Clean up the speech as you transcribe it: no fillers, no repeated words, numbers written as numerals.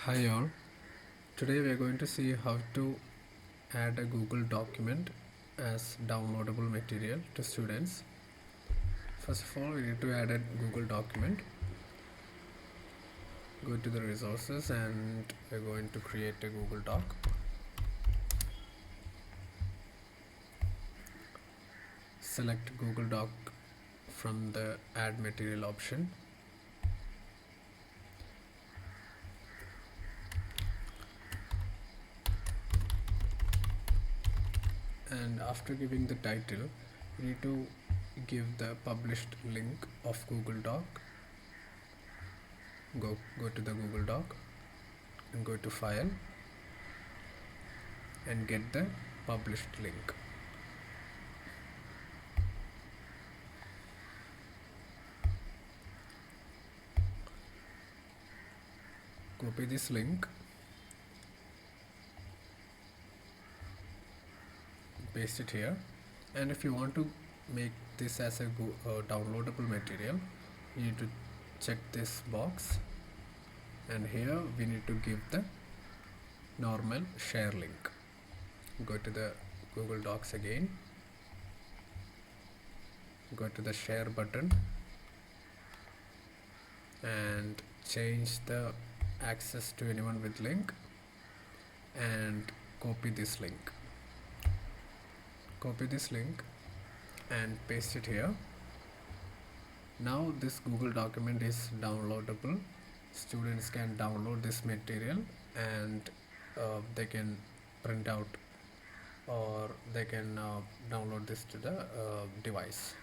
Hi all, today we are going to see how to add a Google document as downloadable material to students. First of all, we need to add a Google document. Go to the resources and we're going to create a Google Doc. Select Google Doc from the add material option. And after giving the title, you need to give the published link of Google Doc. Go to the Google Doc and go to File and get the published link. Copy this link, paste it here, and if you want to make this as a downloadable material, you need to check this box, and here we need to give the normal share link. Go to the Google Docs again, go to the share button and change the access to anyone with link and copy this link and paste it here. Now this Google document is downloadable. Students can download this material and they can print out or they can download this to the device.